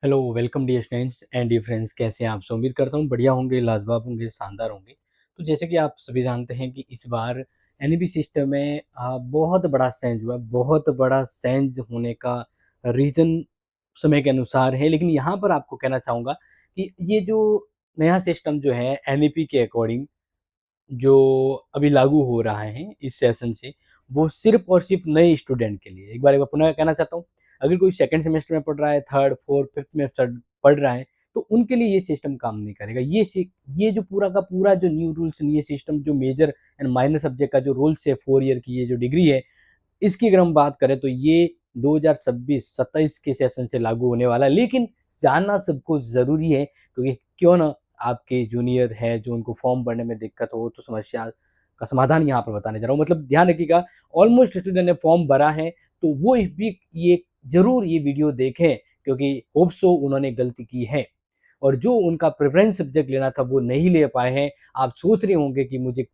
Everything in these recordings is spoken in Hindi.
Hello, welcome dear students and dear friends. कैसे हैं आप सब? उम्मीद करता हूँ बढ़िया होंगे, लाजवाब होंगे, शानदार होंगे। तो जैसे कि आप सभी जानते हैं कि इस बार एनईपी सिस्टम में बहुत बड़ा चेंज हुआ। बहुत बड़ा चेंज होने का रीज़न समय के अनुसार है, लेकिन यहाँ पर आपको कहना चाहूँगा कि ये जो नया सिस्टम जो है एनईपी के अकॉर्डिंग जो अभी लागू हो रहा है इस सेशन से, वो सिर्फ़ और सिर्फ़ नए स्टूडेंट के लिए। एक बार पुनः कहना चाहता हूँ, अगर कोई सेकंड सेमेस्टर में पढ़ रहा है, थर्ड, फोर्थ, फिफ्थ में पढ़ रहा है, तो उनके लिए ये सिस्टम काम नहीं करेगा। ये जो पूरा का पूरा जो न्यू रूल्स, ये सिस्टम जो मेजर एंड माइनर सब्जेक्ट का जो रूल्स है, 4 ईयर की ये जो डिग्री है, इसकी अगर हम बात करें तो ये 2026-27 के सेशन से लागू होने वाला है। लेकिन जानना सबको ज़रूरी है, क्योंकि क्यों ना आपके जूनियर है जो उनको फॉर्म भरने में दिक्कत हो, तो समस्या का समाधान यहाँ पर बताने जा रहा हूँ। मतलब ध्यान रखिएगा, ऑलमोस्ट स्टूडेंट ने फॉर्म भरा है, तो वो इस भी ये ज़रूर ये वीडियो देखें, क्योंकि होप सो उन्होंने गलती की है और जो उनका प्रेफ़रेंस सब्जेक्ट लेना था वो नहीं ले पाए हैं। आप सोच रहे होंगे कि मुझे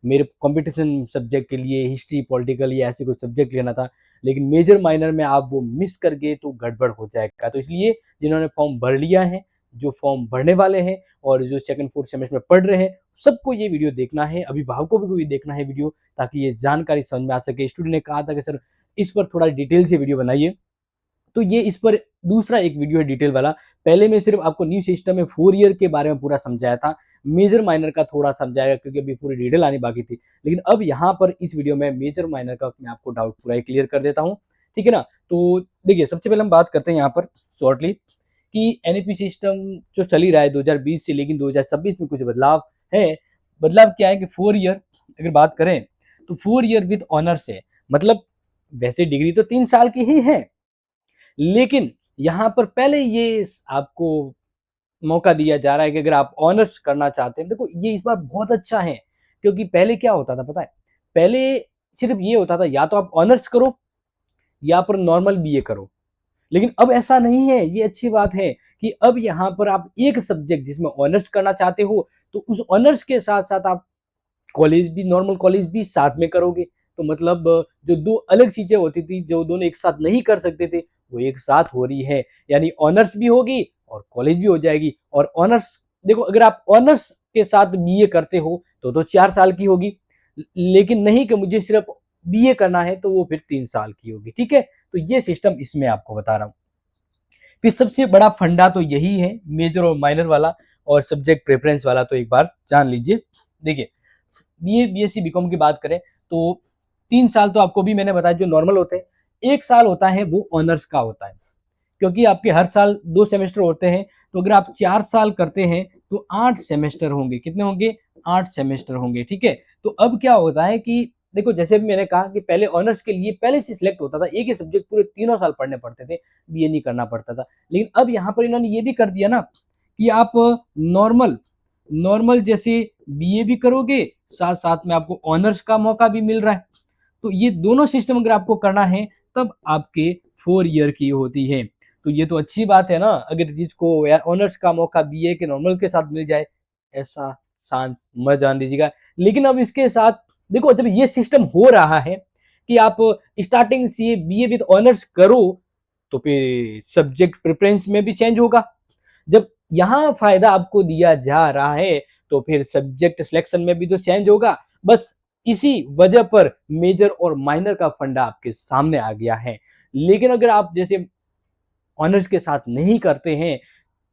मेरे कंपटीशन सब्जेक्ट के लिए हिस्ट्री, पॉलिटिकल या ऐसे कोई सब्जेक्ट लेना था, लेकिन मेजर माइनर में आप वो मिस कर गए तो गड़बड़ हो जाएगा। तो इसलिए जिन्होंने फॉर्म भर लिया है, जो फॉर्म भरने वाले हैं और जो सेकंड, फोर्थ सेमेस्टर में पढ़ रहे हैं, सबको ये वीडियो देखना है। अभिभावकों को भी देखना है वीडियो, ताकि ये जानकारी समझ में आ सके। स्टूडेंट ने कहा था कि सर इस पर थोड़ा डिटेल से वीडियो बनाइए, तो ये इस पर दूसरा एक वीडियो है डिटेल वाला। पहले मैं सिर्फ आपको न्यू सिस्टम में 4 ईयर के बारे में पूरा समझाया था, मेजर माइनर का थोड़ा समझाया क्योंकि अभी पूरी डिटेल आनी बाकी थी। लेकिन अब यहाँ पर इस वीडियो में मेजर माइनर का मैं आपको डाउट पूरा ही क्लियर कर देता हूँ, ठीक है ना? तो देखिए, सबसे पहले हम बात करते हैं यहाँ पर शॉर्टली कि एनईपी सिस्टम जो चल ही रहा है 2020 से, लेकिन 2026 में कुछ बदलाव है। बदलाव क्या है कि 4 ईयर अगर बात करें तो 4 ईयर विद ऑनर्स है। मतलब वैसे डिग्री तो 3 साल की ही है, लेकिन यहाँ पर पहले ये आपको मौका दिया जा रहा है कि अगर आप ऑनर्स करना चाहते हैं, देखो ये इस बार बहुत अच्छा है। क्योंकि पहले क्या होता था पता है? पहले सिर्फ ये होता था, या तो आप ऑनर्स करो या फिर नॉर्मल बीए करो। लेकिन अब ऐसा नहीं है, ये अच्छी बात है कि अब यहाँ पर आप एक सब्जेक्ट जिसमें ऑनर्स करना चाहते हो, तो उस ऑनर्स के साथ साथ आप कॉलेज भी, नॉर्मल कॉलेज भी साथ में करोगे। तो मतलब जो दो अलग चीजें होती थी, जो दोनों एक साथ नहीं कर सकते थे, वो एक साथ हो रही है। यानी ऑनर्स भी होगी और कॉलेज भी हो जाएगी। और ऑनर्स, देखो अगर आप ऑनर्स के साथ बीए करते हो तो 4 साल की होगी, लेकिन नहीं कि मुझे सिर्फ बीए करना है तो वो फिर 3 साल की होगी। ठीक है, तो ये सिस्टम इसमें आपको बता रहा हूँ। फिर सबसे बड़ा फंडा तो यही है, मेजर और माइनर वाला और सब्जेक्ट प्रेफरेंस वाला, तो एक बार जान लीजिए। देखिए, बीए, बीएससी, बीकॉम की बात करें तो 3 साल तो आपको भी मैंने बताया जो नॉर्मल होते हैं। 1 साल होता है वो ऑनर्स का होता है, क्योंकि आपके हर साल 2 सेमेस्टर होते हैं। तो अगर आप 4 साल करते हैं तो 8 सेमेस्टर होंगे। कितने होंगे? 8 सेमेस्टर होंगे। ठीक है, तो अब क्या होता है कि देखो, जैसे भी मैंने कहा कि पहले ऑनर्स के लिए पहले से सिलेक्ट होता था, एक ही सब्जेक्ट पूरे तीनों साल पढ़ने पड़ते थे, बीए नहीं करना पड़ता था। लेकिन अब यहाँ पर इन्होंने ये भी कर दिया ना कि आप नॉर्मल नॉर्मल जैसे बीए भी करोगे, साथ साथ में आपको ऑनर्स का मौका भी मिल रहा है। तो ये दोनों सिस्टम अगर आपको करना है तब आपके 4 ईयर की होती है। तो ये तो अच्छी बात है ना, अगर जिसको ऑनर्स का मौका बीए के नॉर्मल के साथ मिल जाए, ऐसा शान मत जान दीजिएगा। लेकिन अब इसके साथ देखो, जब ये सिस्टम हो रहा है कि आप स्टार्टिंग से बीए विद ऑनर्स करो, तो फिर सब्जेक्ट प्रेफरेंस में भी चेंज होगा। जब यहाँ फायदा आपको दिया जा रहा है, तो फिर सब्जेक्ट सिलेक्शन में भी तो चेंज होगा। बस इसी वजह पर मेजर और माइनर का फंडा आपके सामने आ गया है। लेकिन अगर आप जैसे ऑनर्स के साथ नहीं करते हैं,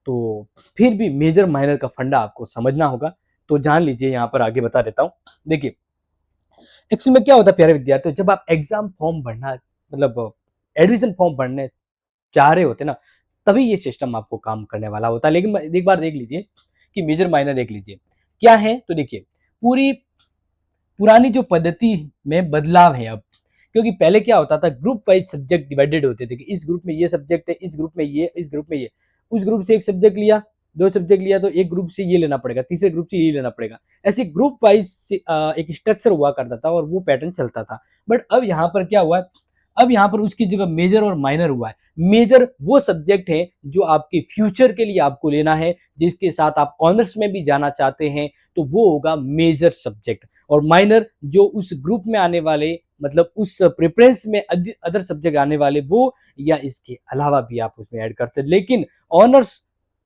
तो फिर भी मेजर माइनर का फंडा आपको समझना होगा। तो जान लीजिए, यहाँ पर आगे बता देता हूँ। देखिए, एक्चुअली में क्या होता है प्यारे विद्यार्थियों, जब आप एग्जाम फॉर्म भरना, मतलब एडमिशन फॉर्म भरने चाह रहे होते ना, तभी ये सिस्टम आपको काम करने वाला होता है। लेकिन एक बार देख लीजिए कि मेजर माइनर देख लीजिए क्या है। तो देखिए, पूरी पुरानी जो पद्धति में बदलाव है अब। क्योंकि पहले क्या होता था, ग्रुप वाइज सब्जेक्ट डिवाइडेड होते थे कि इस ग्रुप में ये सब्जेक्ट है, इस ग्रुप में ये, इस ग्रुप में ये। उस ग्रुप से एक सब्जेक्ट लिया, 2 सब्जेक्ट लिया, तो एक ग्रुप से ये लेना पड़ेगा, तीसरे ग्रुप से ये लेना पड़ेगा। ऐसे ग्रुप वाइज एक स्ट्रक्चर हुआ करता था और वो पैटर्न चलता था। बट अब यहाँ पर क्या हुआ है, अब यहाँ पर उसकी जगह मेजर और माइनर हुआ है। मेजर वो सब्जेक्ट है जो आपके फ्यूचर के लिए आपको लेना है, जिसके साथ आप ऑनर्स में भी जाना चाहते हैं, तो वो होगा मेजर सब्जेक्ट। और माइनर जो उस ग्रुप में आने वाले, मतलब उस प्रेफरेंस में अदर सब्जेक्ट आने वाले वो, या इसके अलावा भी आप उसमें ऐड करते हैं। लेकिन ऑनर्स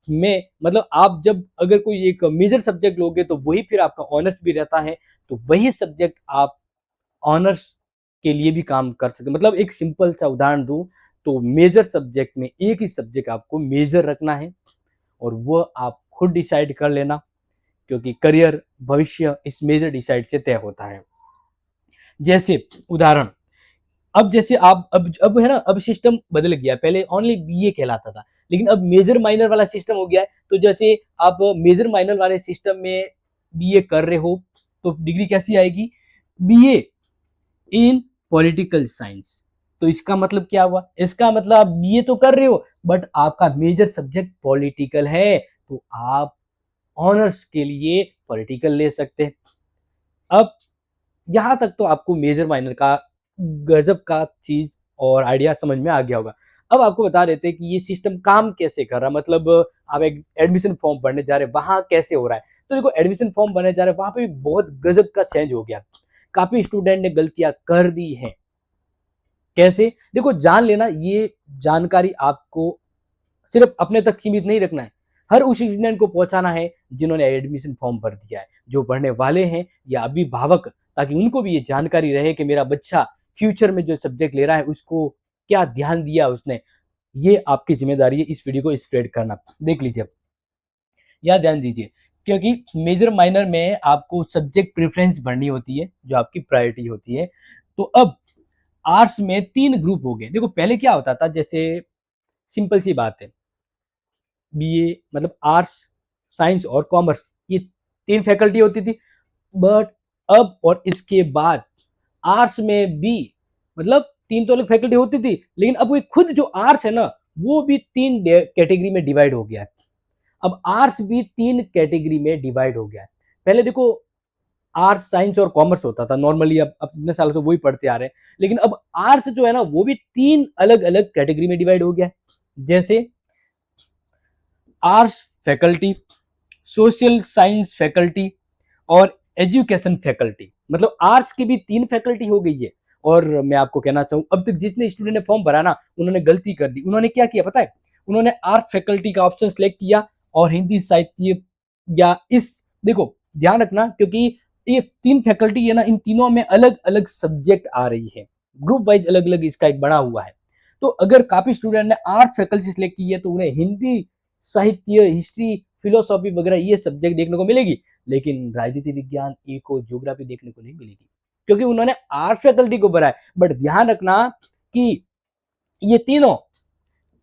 में मतलब आप जब अगर कोई एक मेजर सब्जेक्ट लोगे तो वही फिर आपका ऑनर्स भी रहता है, तो वही सब्जेक्ट आप ऑनर्स के लिए भी काम कर सकते हैं। मतलब एक सिंपल सा उदाहरण दूं तो मेजर सब्जेक्ट में एक ही सब्जेक्ट आपको मेजर रखना है और वो आप खुद डिसाइड कर लेना, क्योंकि करियर भविष्य इस मेजर डिसाइड से तय होता है। जैसे उदाहरण, अब जैसे आप अब है ना, अब सिस्टम बदल गया, पहले ओनली बीए कहलाता था, लेकिन अब मेजर माइनर वाला सिस्टम हो गया है। तो जैसे आप मेजर माइनर वाले सिस्टम में बीए कर रहे हो तो डिग्री कैसी आएगी, बीए इन पॉलिटिकल साइंस। तो इसका मतलब क्या हुआ, इसका मतलब आप बीए तो कर रहे हो बट आपका मेजर सब्जेक्ट पॉलिटिकल है, तो आप ऑनर्स के लिए पॉलिटिकल ले सकते हैं। अब यहाँ तक तो आपको मेजर माइनर का गजब का चीज और आइडिया समझ में आ गया होगा। अब आपको बता देते हैं कि ये सिस्टम काम कैसे कर रहा है, मतलब आप एक एडमिशन फॉर्म भरने जा रहे हैं वहां कैसे हो रहा है। तो देखो, एडमिशन फॉर्म भरने जा रहे हैं वहां पे भी बहुत गजब का चेंज हो गया, काफी स्टूडेंट ने गलतियां कर दी हैं। कैसे, देखो जान लेना, ये जानकारी आपको सिर्फ अपने तक सीमित नहीं रखना है, हर उस स्टूडेंट को पहुंचाना है जिन्होंने एडमिशन फॉर्म भर दिया है, जो पढ़ने वाले हैं या अभिभावक, ताकि उनको भी ये जानकारी रहे कि मेरा बच्चा फ्यूचर में जो सब्जेक्ट ले रहा है उसको क्या ध्यान दिया उसने। ये आपकी जिम्मेदारी है इस वीडियो को स्प्रेड करना। देख लीजिए, या ध्यान दीजिए, क्योंकि मेजर माइनर में आपको सब्जेक्ट प्रेफरेंस भरनी होती है जो आपकी प्रायोरिटी होती है। तो अब आर्ट्स में 3 ग्रुप हो गए। देखो पहले क्या होता था, जैसे सिंपल सी बात है, बीए मतलब आर्ट्स, साइंस और कॉमर्स, ये 3 फैकल्टी होती थी। बट अब और इसके बाद आर्ट्स में भी मतलब 3 तो अलग फैकल्टी होती थी, लेकिन अब वो खुद जो आर्ट्स है ना, वो भी 3 कैटेगरी में डिवाइड हो गया है। अब आर्ट्स भी 3 कैटेगरी में डिवाइड हो गया है। पहले देखो, आर्ट्स, साइंस और कॉमर्स होता था नॉर्मली, अब इतने सालों से वही पढ़ते आ रहे हैं, लेकिन अब आर्ट्स जो है ना वो भी 3 अलग अलग कैटेगरी में डिवाइड हो गया है। जैसे arts faculty, social science faculty और एजुकेशन फैकल्टी, मतलब आर्ट्स की भी 3 फैकल्टी हो गई है। और मैं आपको कहना चाहूँ, अब तक जितने स्टूडेंट ने फॉर्म भरा ना, उन्होंने गलती कर दी। उन्होंने क्या किया पता है, उन्होंने आर्ट फैकल्टी का ऑप्शन सेलेक्ट किया और हिंदी साहित्य या इस, देखो ध्यान रखना, क्योंकि ये 3 फैकल्टी है ना, इन तीनों में अलग अलग सब्जेक्ट आ रही है, ग्रुप वाइज अलग अलग इसका एक बना हुआ है। तो अगर काफी स्टूडेंट ने आर्ट फैकल्टी सेलेक्ट की है तो उन्हें हिंदी साहित्य, हिस्ट्री, फिलोसॉफी वगैरह ये सब्जेक्ट देखने को मिलेगी, लेकिन राजनीति विज्ञान, इको, ज्योग्राफी देखने को नहीं मिलेगी, क्योंकि उन्होंने आर्ट्स फैकल्टी को भरा है। बट ध्यान रखना कि ये तीनों,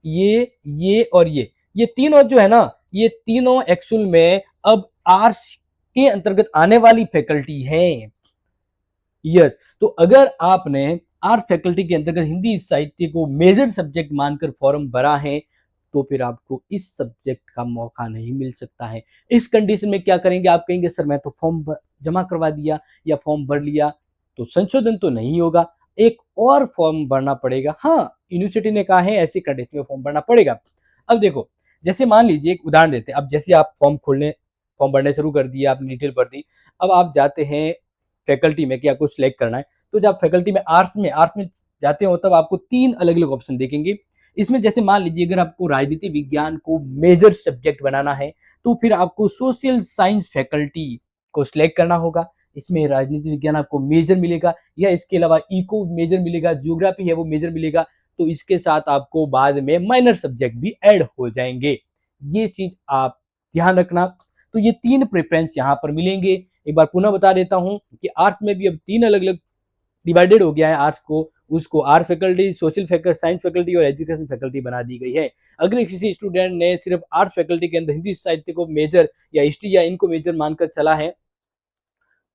ये और ये तीनों जो है ना, ये तीनों एक्चुअल में अब आर्ट्स के अंतर्गत आने वाली फैकल्टी है। यस, तो अगर आपने आर्ट फैकल्टी के अंतर्गत हिंदी साहित्य को मेजर सब्जेक्ट मानकर फॉर्म भरा है तो फिर आपको इस सब्जेक्ट का मौका नहीं मिल सकता है। इस कंडीशन में क्या करेंगे, आप कहेंगे सर मैं तो फॉर्म जमा करवा दिया या फॉर्म भर लिया, तो संशोधन तो नहीं होगा, एक और फॉर्म भरना पड़ेगा। हाँ, यूनिवर्सिटी ने कहा है ऐसी कंडीशन में फॉर्म भरना पड़ेगा। अब देखो, जैसे मान लीजिए एक उदाहरण देते हैं, अब जैसे आप फॉर्म भरने शुरू कर दिया, आपने डिटेल भर दी, अब आप जाते हैं फैकल्टी में कि आपको सिलेक्ट करना है, तो जब फैकल्टी में आर्ट्स में जाते हो तब आपको 3 अलग अलग ऑप्शन देखेंगे। इसमें जैसे मान लीजिए अगर आपको राजनीति विज्ञान को मेजर सब्जेक्ट बनाना है तो फिर आपको सोशल साइंस फैकल्टी को सिलेक्ट करना होगा, इसमें राजनीति विज्ञान आपको मेजर मिलेगा, या इसके अलावा इको मेजर मिलेगा, ज्योग्राफी है वो मेजर मिलेगा। तो इसके साथ आपको बाद में माइनर सब्जेक्ट भी ऐड हो जाएंगे, ये चीज आप ध्यान रखना। तो ये 3 प्रेफरेंस यहाँ पर मिलेंगे। एक बार पुनः बता देता हूँ कि आर्ट्स में भी अब 3 अलग अलग डिवाइडेड हो गया है, आर्ट्स को, उसको art faculty, social faculty, science faculty और एजुकेशन फैकल्टी बना दी गई है। अगर किसी स्टूडेंट ने सिर्फ आर्ट्स फैकल्टी के अंदर हिंदी साहित्य को मेजर या हिस्ट्री या इनको मेजर मानकर चला है,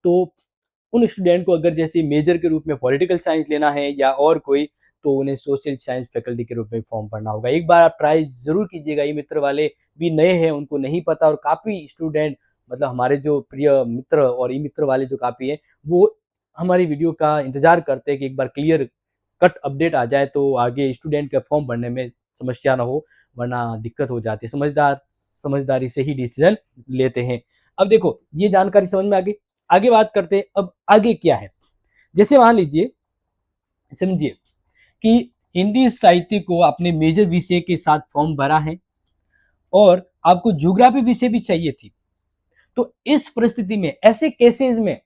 तो उन स्टूडेंट को अगर जैसे मेजर के रूप में पॉलिटिकल साइंस लेना है या और कोई, तो उन्हें सोशल साइंस फैकल्टी के रूप में फॉर्म भरना होगा। एक बार आप ट्राई जरूर कीजिएगा, ये मित्र वाले भी नए हैं, उनको नहीं पता, और काफ़ी स्टूडेंट मतलब हमारे जो प्रिय मित्र और ई मित्र वाले जो काफ़ी हैं, वो हमारी वीडियो का इंतजार करते हैं कि एक बार क्लियर कट अपडेट आ जाए तो आगे स्टूडेंट का फॉर्म भरने में समस्या ना हो, वरना दिक्कत हो जाती है। समझदारी से ही डिसीजन लेते हैं। अब देखो, ये जानकारी समझ में आ गई। आगे बात करते हैं, अब आगे क्या है। जैसे मान लीजिए, समझिए कि हिंदी साहित्य को आपने मेजर विषय के साथ फॉर्म भरा है और आपको ज्योग्राफी विषय भी चाहिए थी। तो इस परिस्थिति में, ऐसे केसेस में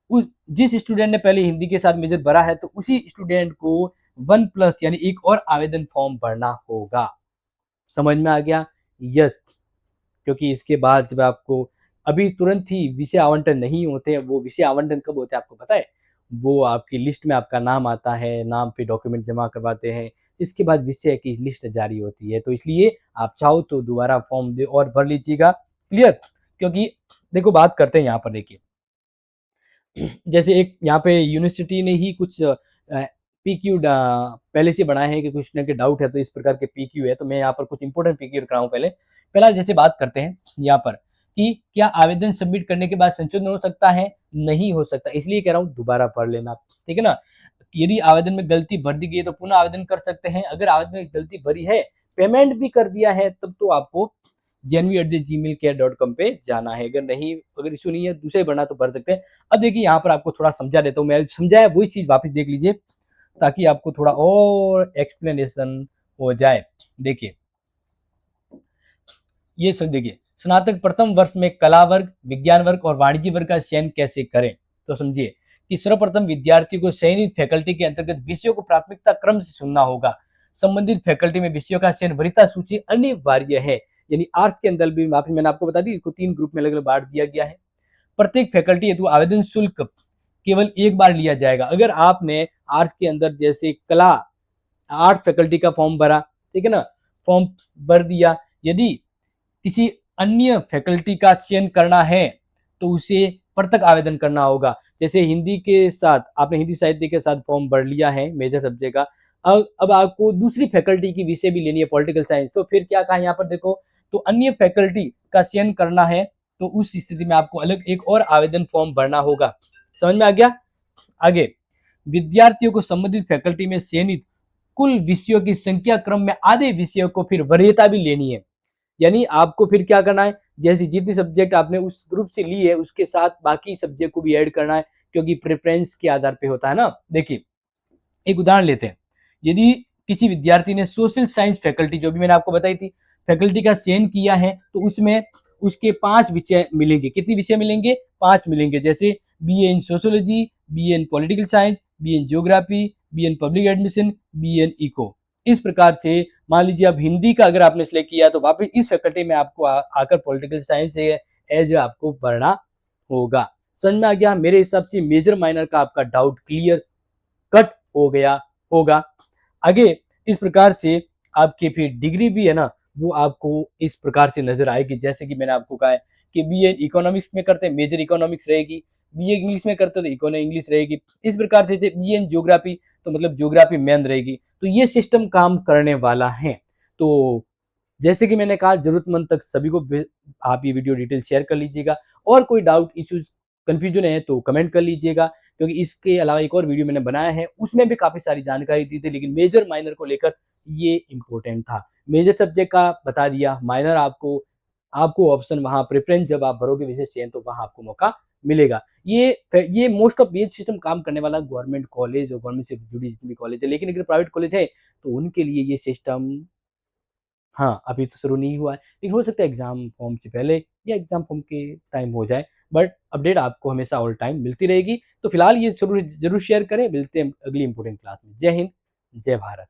जिस स्टूडेंट ने पहले हिंदी के साथ मेजर भरा है, तो उसी स्टूडेंट को 1+ यानी एक और आवेदन फॉर्म भरना होगा। समझ में आ गया? यस। क्योंकि इसके बाद जब आपको अभी तुरंत ही विषय आवंटन नहीं होते, वो विषय आवंटन कब होते हैं आपको पता है? वो आपकी लिस्ट में आपका नाम आता है, नाम पे डॉक्यूमेंट जमा करवाते हैं, इसके बाद विषय की लिस्ट जारी होती है। तो इसलिए आप चाहो तो दोबारा फॉर्म दे और भर लीजिएगा। क्लियर? क्योंकि देखो बात करते हैं यहाँ पर, देखिए जैसे एक यहाँ पे यूनिवर्सिटी ने ही कुछ पीक्यू पहले से बनाए हैं कि कुछ ना के डाउट है, तो इस प्रकार के पीक्यू है, तो मैं यहाँ पर कुछ इंपॉर्टेंट पीक्यू रख रहा हूँ। पहला जैसे बात करते हैं यहाँ पर कि क्या आवेदन सबमिट करने के बाद संशोधन हो सकता है? नहीं हो सकता, इसलिए कह रहा हूँ दोबारा पढ़ लेना, ठीक है ना? यदि आवेदन में गलती भर दी गई है तो पुनः आवेदन कर सकते हैं। अगर आवेदन में गलती भरी है, पेमेंट भी कर दिया है, तब तो आपको janvi@gmailcare.com पे जाना है। अगर इशू नहीं है, दूसरे भरना तो भर सकते हैं। अब देखिए यहाँ पर आपको थोड़ा समझा देता हूँ, मैं समझाया वही चीज वापस देख लीजिए ताकि आपको थोड़ा और एक्सप्लेनेशन हो जाए। देखिए ये सब देखिए, स्नातक प्रथम वर्ष में कला वर्ग, विज्ञान वर्ग और वाणिज्य वर्ग का चयन कैसे करें? तो समझिए कि सर्वप्रथम विद्यार्थी को चयनित फैकल्टी के अंतर्गत विषयों को प्राथमिकता क्रम से चुनना होगा। संबंधित फैकल्टी में विषयों का चयन वरीयता सूची अनिवार्य है। यानी आर्ट्स के अंदर भी मैंने आपको बता दी, इसको 3 ग्रुप में अलग-अलग बांट दिया गया है। प्रत्येक फैकल्टी हेतु आवेदन शुल्क केवल एक बार लिया जाएगा। अगर आपने आर्ट्स के अंदर जैसे कला आर्ट्स फैकल्टी का फॉर्म भरा, ठीक है ना? फॉर्म भर दिया, यदि किसी अन्य फैकल्टी का चयन करना है तो उसे पृथक आवेदन करना होगा। जैसे हिंदी के साथ आपने हिंदी साहित्य के साथ फॉर्म भर लिया है मेजर सब्जेक्ट का, अब आपको दूसरी फैकल्टी की विषय भी लेनी है, पॉलिटिकल साइंस, तो फिर क्या कहा यहाँ पर देखो, तो अन्य फैकल्टी का चयन करना है तो उस स्थिति में आपको अलग एक और आवेदन फॉर्म भरना होगा। समझ में आ गया? आगे, विद्यार्थियों को संबंधित फैकल्टी में चयनित कुल विषयों की संख्या क्रम में आधे विषयों को फिर वरीयता भी लेनी है। यानी आपको फिर क्या करना है, जैसे जितनी सब्जेक्ट आपने उस ग्रुप से ली है उसके साथ बाकी सब्जेक्ट को भी ऐड करना है, क्योंकि प्रेफरेंस के आधार पे होता है ना। देखिए एक उदाहरण लेते हैं, यदि किसी विद्यार्थी ने सोशल साइंस फैकल्टी, जो भी मैंने आपको बताई थी, फैकल्टी का चयन किया है, तो उसमें उसके 5 विषय मिलेंगे। कितने विषय मिलेंगे? 5 मिलेंगे। जैसे BA in sociology, BA in political science, BA in geography, BA in public admission, BA in eco. इस प्रकार से मान लीजिए अब हिंदी का अगर आपने सिलेक्ट किया तो वापस इस फैकल्टी में आपको आकर पॉलिटिकल साइंस से एज आपको पढ़ना होगा। समझ में आ गया? मेरे हिसाब से मेजर माइनर का आपका डाउट क्लियर कट हो गया होगा। आगे इस प्रकार से आपकी फिर डिग्री भी है ना, वो आपको इस प्रकार से नजर आएगी। जैसे कि मैंने आपको कहा है कि बीए इकोनॉमिक्स में करते हैं, मेजर इकोनॉमिक्स रहेगी, बीए इंग्लिश में करते हो तो इंग्लिश रहेगी। इस प्रकार से बीए इन ज्योग्राफी तो मतलब ज्योग्राफी मेन रहेगी। तो ये सिस्टम काम करने वाला है। तो जैसे कि मैंने कहा, जरूरतमंद तक सभी को आप ये वीडियो डिटेल शेयर कर लीजिएगा, और कोई डाउट इश्यूज कंफ्यूजन है तो कमेंट कर लीजिएगा, क्योंकि इसके अलावा एक और वीडियो मैंने बनाया है, उसमें भी काफी सारी जानकारी दी थी, लेकिन मेजर माइनर को लेकर ये इंपॉर्टेंट था। मेजर सब्जेक्ट का बता दिया, माइनर आपको आपको ऑप्शन वहां प्रेफरेंस जब आप भरोगे विषय चयन तो वहां आपको मौका मिलेगा। ये मोस्ट ऑफ ये सिस्टम काम करने वाला गवर्नमेंट कॉलेज और गवर्नमेंट से जुड़ी जितनी भी कॉलेज है, लेकिन अगर प्राइवेट कॉलेज है तो उनके लिए ये सिस्टम, हाँ, अभी तो शुरू नहीं हुआ है, लेकिन हो सकता है एग्ज़ाम फॉर्म से पहले या एग्ज़ाम फॉर्म के टाइम हो जाए, बट अपडेट आपको हमेशा ऑल टाइम मिलती रहेगी। तो फिलहाल ये ज़रूर ज़रूर शेयर करें, मिलते हैं अगली इम्पोर्टेंट क्लास में। जय हिंद, जय भारत।